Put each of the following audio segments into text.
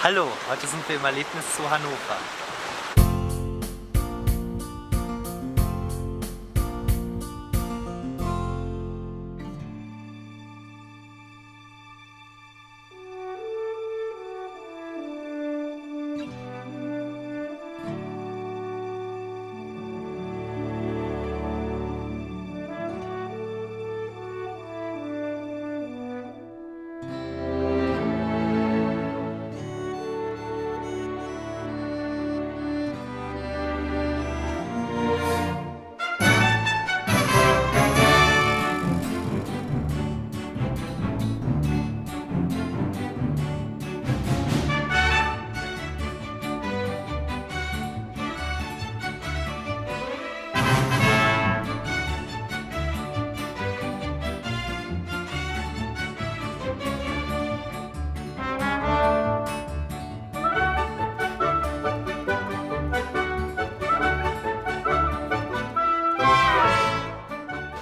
Hallo, heute sind wir im Erlebnis Zoo Hannover.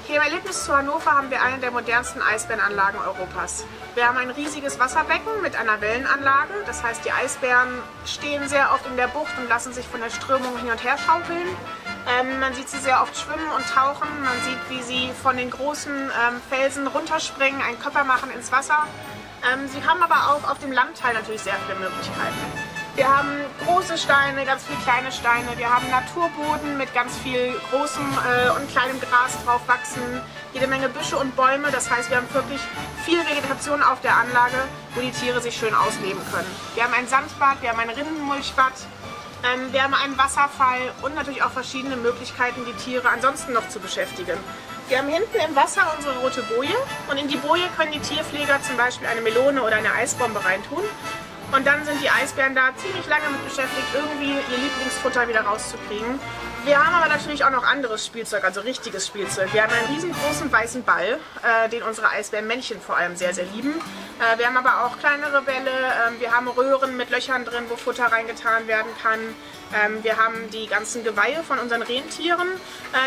Hier im Erlebnis Zoo Hannover haben wir eine der modernsten Eisbärenanlagen Europas. Wir haben ein riesiges Wasserbecken mit einer Wellenanlage, das heißt die Eisbären stehen sehr oft in der Bucht und lassen sich von der Strömung hin und her schaukeln. Man sieht sie sehr oft schwimmen und tauchen, man sieht, wie sie von den großen Felsen runterspringen, einen Körper machen ins Wasser. Sie haben aber auch auf dem Landteil natürlich sehr viele Möglichkeiten. Wir haben große Steine, ganz viele kleine Steine. Wir haben Naturboden mit ganz viel großem und kleinem Gras drauf wachsen. Jede Menge Büsche und Bäume. Das heißt, wir haben wirklich viel Vegetation auf der Anlage, wo die Tiere sich schön ausleben können. Wir haben ein Sandbad, wir haben ein Rindenmulchbad, wir haben einen Wasserfall und natürlich auch verschiedene Möglichkeiten, die Tiere ansonsten noch zu beschäftigen. Wir haben hinten im Wasser unsere rote Boje und in die Boje können die Tierpfleger zum Beispiel eine Melone oder eine Eisbombe reintun. Und dann sind die Eisbären da ziemlich lange mit beschäftigt, irgendwie ihr Lieblingsfutter wieder rauszukriegen. Wir haben aber natürlich auch noch anderes Spielzeug, also richtiges Spielzeug. Wir haben einen riesengroßen weißen Ball, den unsere Eisbärenmännchen vor allem sehr, sehr lieben. Wir haben aber auch kleinere Bälle, wir haben Röhren mit Löchern drin, wo Futter reingetan werden kann. Wir haben die ganzen Geweihe von unseren Rentieren,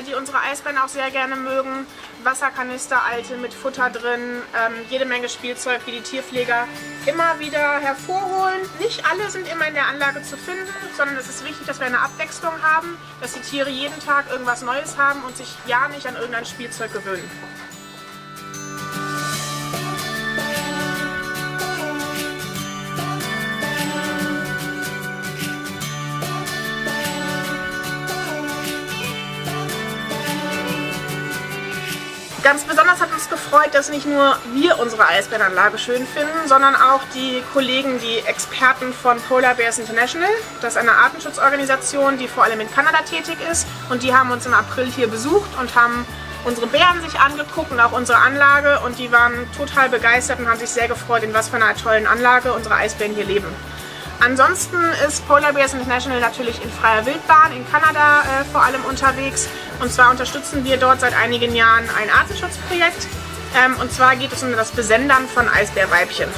die unsere Eisbären auch sehr gerne mögen. Wasserkanister, alte mit Futter drin, jede Menge Spielzeug, wie die Tierpfleger immer wieder hervorholen. Nicht alle sind immer in der Anlage zu finden, sondern es ist wichtig, dass wir eine Abwechslung haben, dass die Tiere jeden Tag irgendwas Neues haben und sich ja nicht an irgendein Spielzeug gewöhnen. Ganz besonders hat uns gefreut, dass nicht nur wir unsere Eisbärenanlage schön finden, sondern auch die Kollegen, die Experten von Polar Bears International. Das ist eine Artenschutzorganisation, die vor allem in Kanada tätig ist. Und die haben uns im April hier besucht und haben unsere Bären sich angeguckt und auch unsere Anlage. Und die waren total begeistert und haben sich sehr gefreut, in was für einer tollen Anlage unsere Eisbären hier leben. Ansonsten ist Polar Bears International natürlich in freier Wildbahn in Kanada vor allem unterwegs. Und zwar unterstützen wir dort seit einigen Jahren ein Artenschutzprojekt. Und zwar geht es um das Besendern von Eisbärweibchen.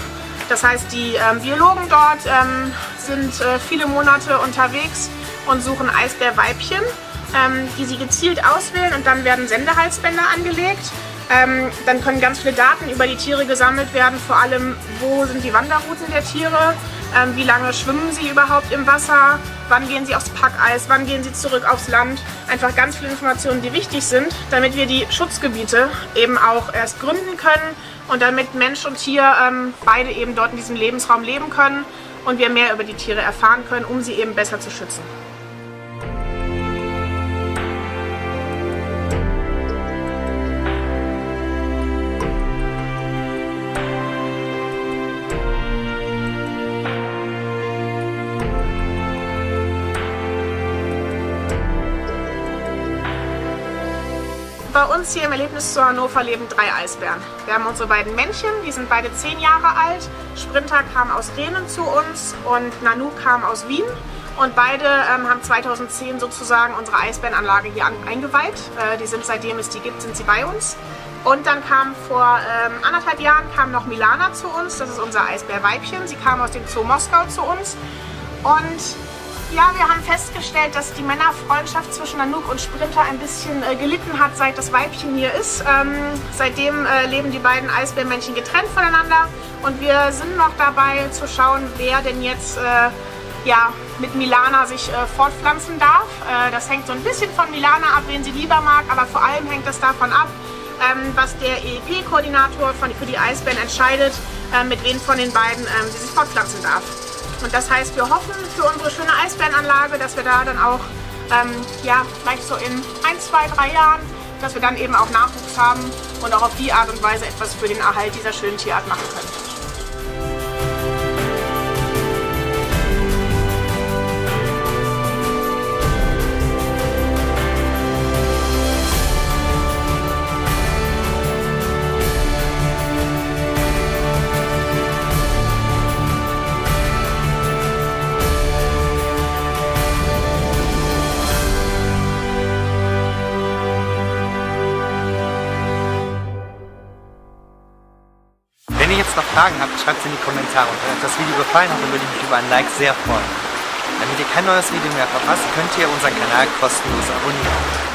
Das heißt, die Biologen dort sind viele Monate unterwegs und suchen Eisbärweibchen, die sie gezielt auswählen, und dann werden Sendehalsbänder angelegt. Dann können ganz viele Daten über die Tiere gesammelt werden, vor allem wo sind die Wanderrouten der Tiere, wie lange schwimmen sie überhaupt im Wasser, wann gehen sie aufs Packeis, wann gehen sie zurück aufs Land. Einfach ganz viele Informationen, die wichtig sind, damit wir die Schutzgebiete eben auch erst gründen können und damit Mensch und Tier beide eben dort in diesem Lebensraum leben können und wir mehr über die Tiere erfahren können, um sie eben besser zu schützen. Bei uns hier im Erlebnis Zoo Hannover leben 3 Eisbären. Wir haben unsere beiden Männchen, die sind beide 10 Jahre alt. Sprinter kam aus Rehnen zu uns und Nanu kam aus Wien. Und beide haben 2010 sozusagen unsere Eisbärenanlage hier eingeweiht. Die sind, seitdem es die gibt, sind sie bei uns. Und dann kam vor 1,5 Jahren kam noch Milana zu uns. Das ist unser Eisbärweibchen. Sie kam aus dem Zoo Moskau zu uns. Und Ja, wir haben festgestellt, dass die Männerfreundschaft zwischen Nanook und Sprinter ein bisschen gelitten hat, seit das Weibchen hier ist. Seitdem leben die beiden Eisbärmännchen getrennt voneinander und wir sind noch dabei zu schauen, wer denn jetzt ja, mit Milana sich fortpflanzen darf. Das hängt so ein bisschen von Milana ab, wen sie lieber mag, aber vor allem hängt es davon ab, was der EEP-Koordinator für die Eisbären entscheidet, mit wem von den beiden sie sich fortpflanzen darf. Und das heißt, wir hoffen für unsere schöne Eisbärenanlage, dass wir da dann auch, ja, vielleicht so in 1, 2, 3 Jahren, dass wir dann eben auch Nachwuchs haben und auch auf die Art und Weise etwas für den Erhalt dieser schönen Tierart machen können. Wenn ihr jetzt noch Fragen habt, schreibt sie in die Kommentare. Und wenn euch das Video gefallen hat, dann würde ich mich über ein Like sehr freuen. Damit ihr kein neues Video mehr verpasst, könnt ihr unseren Kanal kostenlos abonnieren.